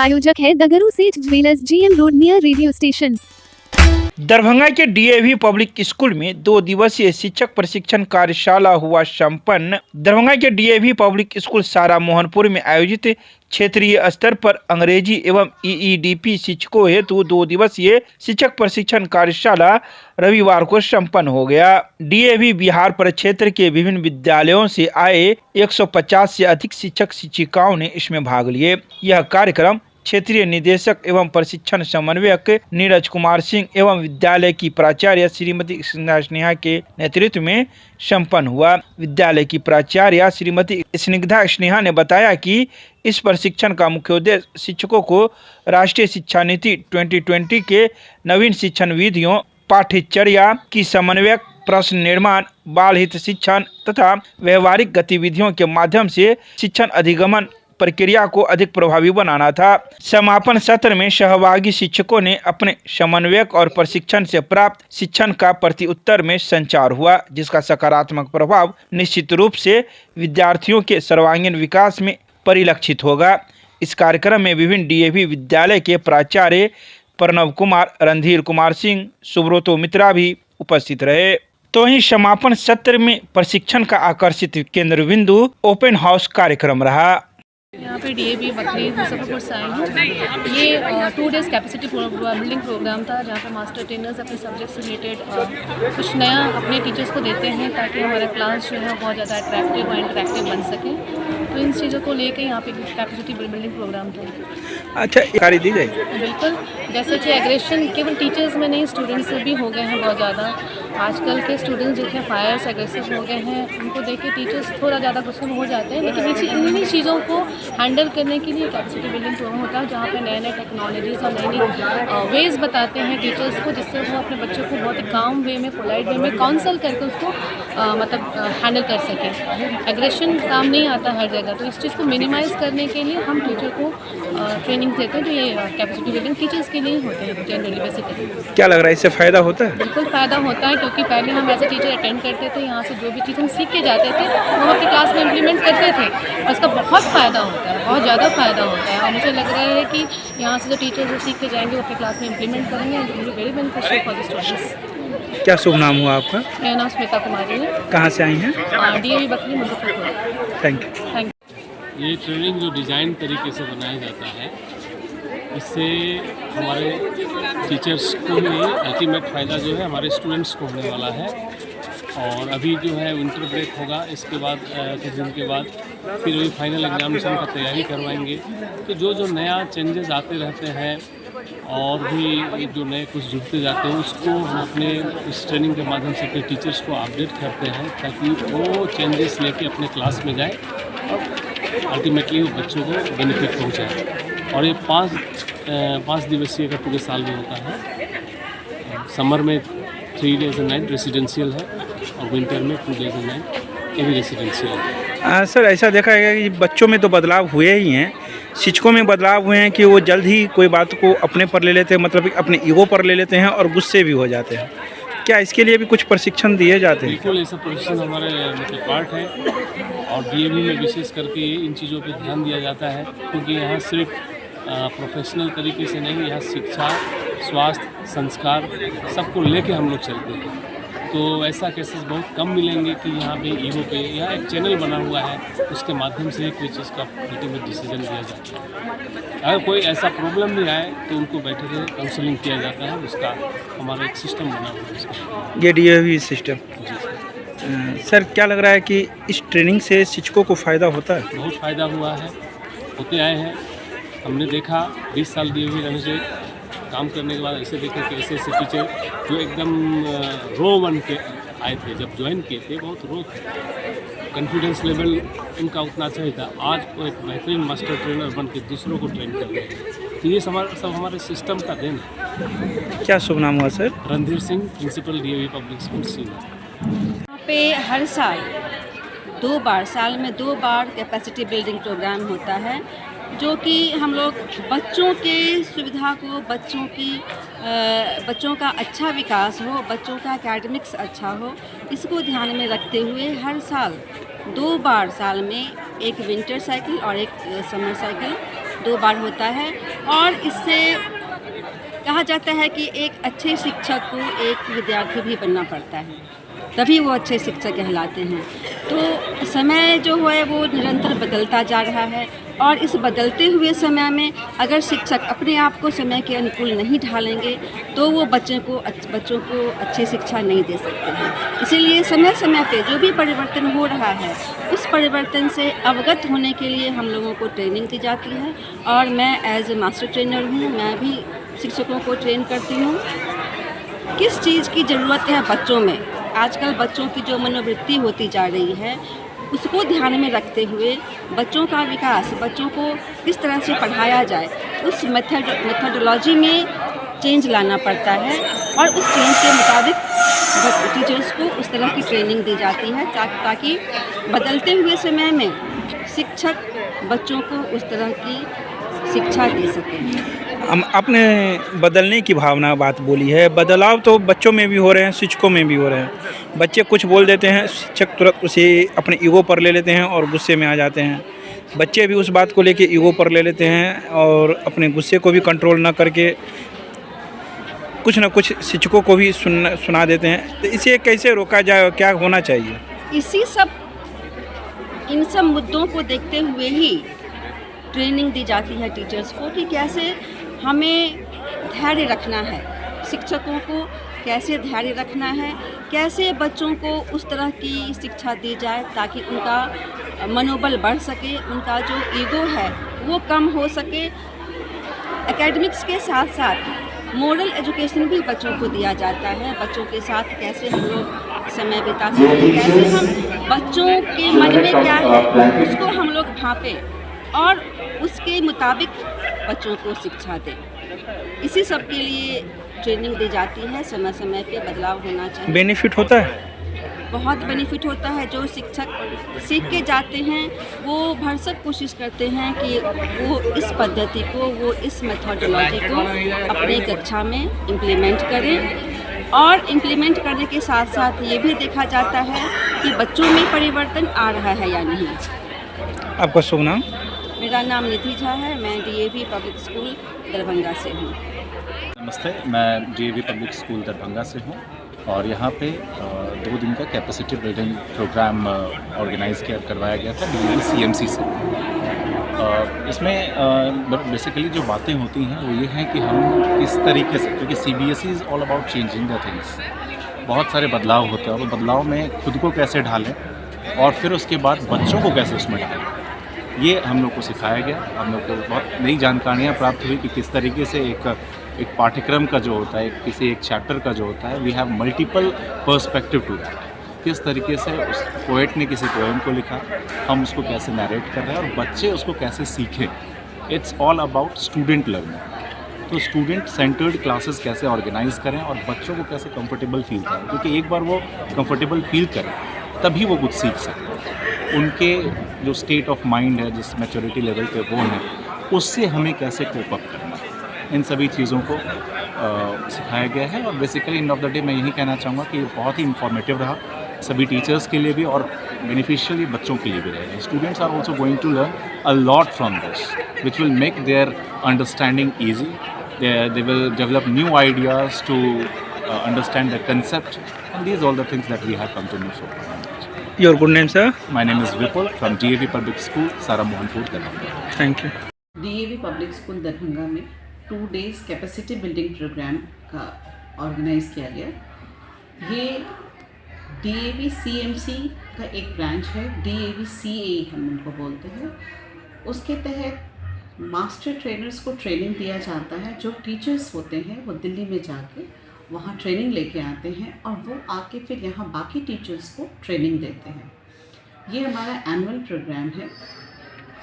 प्रायोजक है दगरू सेठ jewellers, GM road near radio station. Darbhanga के DAV पब्लिक स्कूल में 2 दिवसीय शिक्षक प्रशिक्षण कार्यशाला हुआ संपन्न। दरभंगा के DAV पब्लिक स्कूल सारा मोहनपुर में आयोजित क्षेत्रीय स्तर पर अंग्रेजी एवं EEDP शिक्षकों हेतु 2 दिवसीय शिक्षक प्रशिक्षण कार्यशाला रविवार को संपन्न हो गया। DAV बिहार परिक्षेत्र के विभिन्न विद्यालयों से आए 150 से अधिक शिक्षक शिक्षिकाओं ने इसमें भाग लिए। यह कार्यक्रम क्षेत्रीय निदेशक एवं प्रशिक्षण समन्वयक नीरज कुमार सिंह एवं विद्यालय की प्राचार्य श्रीमती स्नेहा के नेतृत्व में संपन्न हुआ। विद्यालय की प्राचार्य श्रीमती स्नेहा ने बताया कि इस प्रशिक्षण का मुख्य उद्देश्य शिक्षकों को राष्ट्रीय शिक्षा नीति 2020 के नवीन शिक्षण विधियों, पाठ्यचर्या की समन्वयक, प्रश्न निर्माण, बाल हित शिक्षण तथा व्यवहारिक गतिविधियों के माध्यम से शिक्षण अधिगमन प्रक्रिया को अधिक प्रभावी बनाना था। समापन सत्र में सहभागी शिक्षकों ने अपने समन्वयक और प्रशिक्षण से प्राप्त शिक्षण का प्रत्युत्तर में संचार हुआ, जिसका सकारात्मक प्रभाव निश्चित रूप से विद्यार्थियों के सर्वांगीण विकास में परिलक्षित होगा। इस कार्यक्रम में विभिन्न DAV विद्यालय के प्राचार्य प्रणव कुमार, रणधीर कुमार सिंह, सुब्रतो मित्रा भी उपस्थित रहे। तो वहीं समापन सत्र में प्रशिक्षण का आकर्षित केंद्र बिंदु ओपन हाउस कार्यक्रम रहा। यहाँ पे DAV बकरी मुजफ्फरपुर से आए हैं। ये 2 डेज़ कैपेसिटी बिल्डिंग प्रोग्राम था, जहाँ पे मास्टर ट्रेनर्स अपने सब्जेक्ट से रिलेटेड कुछ नया अपने टीचर्स को देते हैं ताकि हमारा क्लास जो है बहुत ज़्यादा अट्रैक्टिव और इंटरेक्टिव बन सके। तो इन चीज़ों को लेके यहाँ पे कैपेसिटी बिल्डिंग प्रोग्राम था। अच्छा, कार्य दी जाएगी। बिल्कुल, जैसे कि एग्रेशन केवल टीचर्स में नहीं, स्टूडेंट्स में भी हो गए हैं बहुत ज़्यादा। आजकल के स्टूडेंट्स जितने फायर्स एग्रेसिव हो गए हैं, उनको देख के टीचर्स थोड़ा ज़्यादा गुस्से में हो जाते हैं। लेकिन इन्हीं चीज़ों को हैंडल करने के लिए कैपेसिटी बिल्डिंग प्रोग्राम होता है, जहाँ पे नए टेक्नोलॉजीज़ और नई वेज़ बताते हैं टीचर्स को, जिससे वो अपने बच्चों को बहुत ही काम वे में, पोलाइट वे में काउंसल करके उसको हैंडल कर सकें। एग्रेशन काम नहीं आता हर जगह, तो इस चीज़ को मिनिमाइज़ करने के लिए हम टीचर को ट्रेनिंग देते हैं। तो ये कैपेसिटी बिल्डिंग टीचर्स के लिए होते हैं जनरली। बेसिकली क्या लग रहा है, इससे फ़ायदा होता है? बिल्कुल फ़ायदा होता है, क्योंकि पहले हम एज ए टीचर अटेंड करते थे, यहाँ से जो भी चीज़ हम सीख के जाते थे वो हम अपनी क्लास में इम्प्लीमेंट करते थे। उसका बहुत फ़ायदा होता है, बहुत ज़्यादा फ़ायदा होता है। और मुझे लग रहा है कि यहाँ से जो टीचर्स जो सीख के जाएंगे वो अपनी क्लास में इम्प्लीमेंट करेंगे, very beneficial for the students. क्या शुभ नाम हुआ आपका? मेरा नाम स्मिता कुमारी है। कहाँ से आई हैं? DAV Bakri Muzaffarpur. Thank you. ये ट्रेनिंग जो डिज़ाइन तरीके से बनाया जाता है, इससे हमारे टीचर्स को ही अल्टीमेट फ़ायदा जो है हमारे स्टूडेंट्स को होने वाला है। और अभी जो है विंटर ब्रेक होगा, इसके बाद कुछ दिन के बाद फिर वही फाइनल एग्जामिनेशन का तैयारी करवाएंगे। तो जो नया चेंजेस आते रहते हैं और भी जो नए कुछ जुड़ते जाते हैं, उसको हम अपने इस ट्रेनिंग के माध्यम से अपने टीचर्स को अपडेट करते हैं, ताकि वो चेंजेस लेके अपने क्लास में जाए और अल्टीमेटली बच्चों को बेनिफिट पहुँचाए। और ये 5 दिवसीय का पूरे साल में होता है। समर में 3 डेज़ एंड नाइट रेसिडेंशियल है और विंटर में 2 डेज़ एंड नाइट ये भी रेसिडेंशियल है। सर, ऐसा देखा गया कि बच्चों में तो बदलाव हुए ही हैं, शिक्षकों में बदलाव हुए हैं कि वो जल्द ही कोई बात को अपने पर ले लेते हैं, मतलब अपने ईगो पर ले लेते हैं और गुस्से भी हो जाते हैं। क्या इसके लिए भी कुछ प्रशिक्षण दिए जाते हैं? बिल्कुल, ऐसा प्रशिक्षण हमारे मतलब पार्ट है और DAV में विशेष करके इन चीज़ों पर ध्यान दिया जाता है, क्योंकि यहाँ सिर्फ प्रोफेशनल तरीके से नहीं, यहाँ शिक्षा, स्वास्थ्य, संस्कार सबको लेके हम लोग चलते हैं। तो ऐसा केसेस बहुत कम मिलेंगे कि यहाँ पे ईगो पे, यहाँ एक चैनल बना हुआ है, उसके माध्यम से ही कोई चीज़ का अल्टीमेट डिसीजन दिया जाता है। अगर कोई ऐसा प्रॉब्लम भी आए तो उनको बैठे के काउंसलिंग किया जाता है, उसका हमारा एक सिस्टम बना हुआ है उसका। ये DAV सिस्टम। जी सर, क्या लग रहा है कि इस ट्रेनिंग से शिक्षकों को फ़ायदा होता है? बहुत फ़ायदा हुआ है, होते आए हैं। हमने देखा 20 साल DAV रहने से काम करने के बाद ऐसे देखे कि ऐसे टीचर जो एकदम रो बन के आए थे, जब ज्वाइन किए थे बहुत रो थे, कॉन्फिडेंस लेवल उनका उतना चाहिए था। आज वो एक बेहतरीन मास्टर ट्रेनर बन के दूसरों को ट्रेन कर रहे हैं। तो ये सब हमारे सिस्टम का देन है। क्या शुभ नाम हुआ sir? Randhir Singh, principal DAV public school senior. यहाँ पे हर साल 2 बार, साल में 2 बार कैपेसिटी बिल्डिंग प्रोग्राम होता है, जो कि हम लोग बच्चों के सुविधा को, बच्चों का अच्छा विकास हो, बच्चों का एकेडमिक्स अच्छा हो, इसको ध्यान में रखते हुए हर साल 2 बार साल में एक विंटर साइकिल और एक समर साइकिल 2 बार होता है। और इससे कहा जाता है कि एक अच्छे शिक्षक को एक विद्यार्थी भी बनना पड़ता है, तभी वो अच्छे शिक्षक कहलाते हैं। तो समय जो है वो निरंतर बदलता जा रहा है, और इस बदलते हुए समय में अगर शिक्षक अपने आप को समय के अनुकूल नहीं ढालेंगे तो वो बच्चों को अच्छी शिक्षा नहीं दे सकते हैं। इसीलिए समय समय पे जो भी परिवर्तन हो रहा है उस परिवर्तन से अवगत होने के लिए हम लोगों को ट्रेनिंग दी जाती है। और मैं एज ए मास्टर ट्रेनर हूँ, मैं भी शिक्षकों को ट्रेन करती हूँ किस चीज़ की ज़रूरत है बच्चों में। आजकल बच्चों की जो मनोवृत्ति होती जा रही है उसको ध्यान में रखते हुए बच्चों का विकास, बच्चों को किस तरह से पढ़ाया जाए, उस मेथडोलॉजी में चेंज लाना पड़ता है। और उस चेंज के मुताबिक टीचर्स को उस तरह की ट्रेनिंग दी जाती है ताकि बदलते हुए समय में शिक्षक बच्चों को उस तरह की शिक्षा दे सकें। हम आपने बदलने की भावना बात बोली है, बदलाव तो बच्चों में भी हो रहे हैं, शिक्षकों में भी हो रहे हैं। बच्चे कुछ बोल देते हैं, शिक्षक तुरंत उसे अपने ईगो पर ले लेते हैं और गुस्से में आ जाते हैं। बच्चे भी उस बात को लेके ईगो पर ले लेते हैं और अपने गुस्से को भी कंट्रोल ना करके कुछ ना कुछ शिक्षकों को भी सुना देते हैं। तो इसे कैसे रोका जाए, क्या होना चाहिए? इन सब मुद्दों को देखते हुए ही ट्रेनिंग दी जाती है टीचर्स को कि कैसे हमें धैर्य रखना है, शिक्षकों को कैसे धैर्य रखना है, कैसे बच्चों को उस तरह की शिक्षा दी जाए ताकि उनका मनोबल बढ़ सके, उनका जो ईगो है वो कम हो सके। एकेडमिक्स के साथ साथ मोरल एजुकेशन भी बच्चों को दिया जाता है। बच्चों के साथ कैसे हम लोग समय बिता सकें, कैसे हम बच्चों के मन में क्या है उसको हम लोग भांपें और उसके मुताबिक बच्चों को शिक्षा दें। इसी सब के लिए ट्रेनिंग दी जाती है। समय समय पे बदलाव होना चाहिए। बेनिफिट होता है? बहुत बेनिफिट होता है। जो शिक्षक सीख के जाते हैं वो भरसक कोशिश करते हैं कि वो इस पद्धति को, वो इस मेथोडोलॉजी को अपनी कक्षा में इम्प्लीमेंट करें। और इम्प्लीमेंट करने के साथ साथ ये भी देखा जाता है कि बच्चों में परिवर्तन आ रहा है या नहीं। आपका शुभ नाम? मेरा नाम निधि झा है, मैं DAV पब्लिक स्कूल दरभंगा से हूँ। नमस्ते, मैं DAV पब्लिक स्कूल दरभंगा से हूँ और यहाँ पे 2 दिन का कैपेसिटी बिल्डिंग प्रोग्राम ऑर्गेनाइज़ करवाया गया था DAV CMC से। इसमें बेसिकली जो बातें होती हैं वो ये हैं कि हम किस तरीके से, क्योंकि CBSE is all about changing the things, बहुत सारे बदलाव होते हैं और वो बदलाव में खुद को कैसे ढालें और फिर उसके बाद बच्चों को कैसे उसमें डालें, ये हम लोग को सिखाया गया। हम लोग को बहुत नई जानकारियाँ प्राप्त हुई कि किस तरीके से एक पाठ्यक्रम का जो होता है, किसी एक चैप्टर का जो होता है, we have multiple perspective to that. किस तरीके से उस पोएट ने किसी पोएम को लिखा, हम उसको कैसे नरेट कर रहे हैं और बच्चे उसको कैसे सीखें। It's all about student learning. तो स्टूडेंट सेंटर्ड क्लासेस कैसे ऑर्गेनाइज़ करें और बच्चों को कैसे कंफर्टेबल फील करें, क्योंकि एक बार वो कंफर्टेबल फील करें तभी वो कुछ सीख सकते हैं। उनके जो स्टेट ऑफ माइंड है, जिस मैच्योरिटी लेवल पे वो हैं, उससे हमें कैसे कोप अप करना है, इन सभी चीज़ों को सिखाया गया है। और basically end of the day मैं यही कहना चाहूँगा कि बहुत ही इंफॉर्मेटिव रहा सभी टीचर्स के लिए भी और बेनिफिशियली बच्चों के लिए भी रहेगा। Students are also going to learn a lot from this which will make their understanding easy. They will develop new ideas to understand the concept, and these are all the things that we have come to know so far. Your good name, sir? My name is Vipul from DAV Public School, Sara Mohanpur, Darbhanga. Thank you. DAV public school Darbhanga में 2 days capacity building programme का organise किया गया। ये DAV CMC का एक branch है, DAV CA हम उनको बोलते हैं। उसके तहत मास्टर ट्रेनर्स को ट्रेनिंग दिया जाता है। जो टीचर्स होते हैं वो दिल्ली में जाके वहाँ ट्रेनिंग लेके आते हैं और वो आके फिर यहाँ बाकी टीचर्स को ट्रेनिंग देते हैं। ये हमारा एनुअल प्रोग्राम है।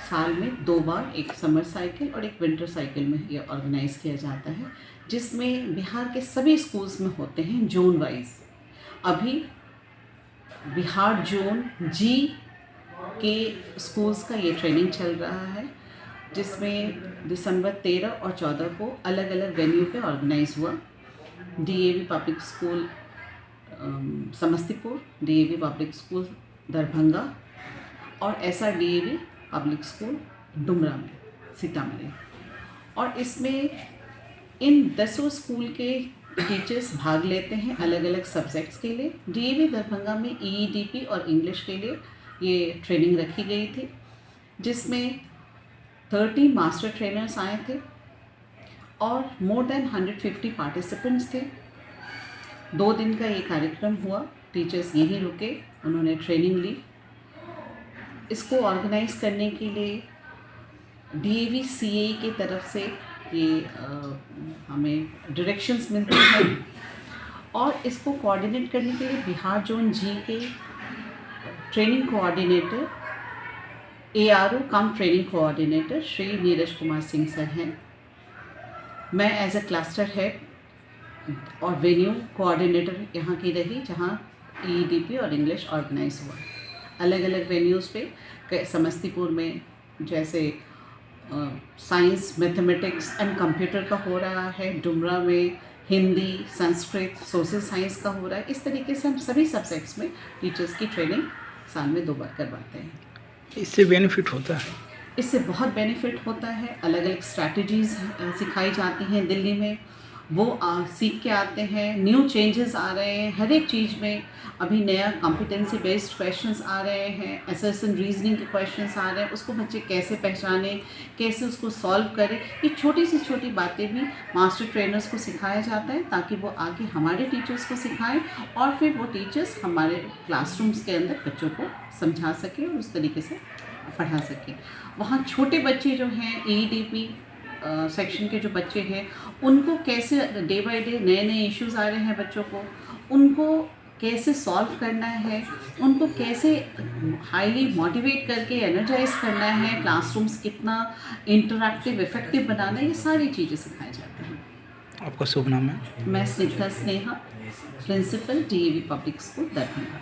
साल में 2 बार, एक समर साइकिल और एक विंटर साइकिल में ये ऑर्गेनाइज़ किया जाता है, जिसमें बिहार के सभी स्कूल्स में होते हैं जोन वाइज। अभी बिहार जोन G के स्कूल्स का ये ट्रेनिंग चल रहा है, जिसमें दिसंबर 13 और 14 को अलग अलग वेन्यू पे ऑर्गेनाइज़ हुआ। DAV public school Samastipur, DAV public school Darbhanga और SRDAV पब्लिक स्कूल डुमरा में सीतामढ़ी। और इसमें इन 10 स्कूल के टीचर्स भाग लेते हैं अलग अलग सब्जेक्ट्स के लिए। डीएवी दरभंगा में ईईडीपी और इंग्लिश के लिए ये ट्रेनिंग रखी गई थी, जिसमें 30 मास्टर ट्रेनर्स आए थे और मोर देन 150 पार्टिसिपेंट्स थे। 2 दिन का ये कार्यक्रम हुआ, टीचर्स यहीं रुके, उन्होंने ट्रेनिंग ली। इसको ऑर्गेनाइज करने के लिए डीएवी सीए की तरफ से ये हमें डायरेक्शंस मिलती हैं और इसको कोऑर्डिनेट करने के लिए बिहार जोन जी के training coordinator ARO cum training coordinator Shri Neeraj Kumar Singh sir हैं। मैं एज ए क्लस्टर हेड और वेन्यू कोऑर्डिनेटर यहाँ की रही, जहाँ ईईडीपी और इंग्लिश ऑर्गेनाइज हुआ। अलग अलग वेन्यूज़ पे समस्तीपुर में जैसे साइंस, मैथमेटिक्स एंड कंप्यूटर का हो रहा है, डुमरा में हिंदी, संस्कृत, सोशल साइंस का हो रहा है। इस तरीके से हम सभी सब्जेक्ट्स में टीचर्स की ट्रेनिंग साल में 2 बार करवाते हैं। इससे बेनिफिट होता है? इससे बहुत बेनिफिट होता है। अलग अलग स्ट्रैटेजीज़ सिखाई जाती हैं दिल्ली में, वो सीख के आते हैं। न्यू चेंजेस आ रहे हैं हर एक चीज़ में। अभी नया कॉम्पिटेंसी बेस्ड क्वेश्चंस आ रहे हैं, असर्शन रीजनिंग के क्वेश्चंस आ रहे हैं। उसको बच्चे कैसे पहचाने, कैसे उसको सॉल्व करें, ये छोटी सी छोटी बातें भी मास्टर ट्रेनर्स को सिखाया जाता है, ताकि वो आगे हमारे टीचर्स को सिखाएं और फिर वो टीचर्स हमारे क्लासरूम्स के अंदर बच्चों को समझा सकें और उस तरीके से पढ़ा सकें। वहाँ छोटे बच्चे जो हैं ईईडीपी सेक्शन के जो बच्चे हैं, उनको कैसे डे बाय डे नए नए इश्यूज आ रहे हैं बच्चों को, उनको कैसे सॉल्व करना है, उनको कैसे हाईली मोटिवेट करके एनर्जाइज करना है, क्लासरूम्स कितना इंटरैक्टिव इफेक्टिव बनाना है, ये सारी चीज़ें सिखाई जाती हैं। आपका शुभ नाम है? मैं Snigdha Sneha, principal DAV public school Darbhanga.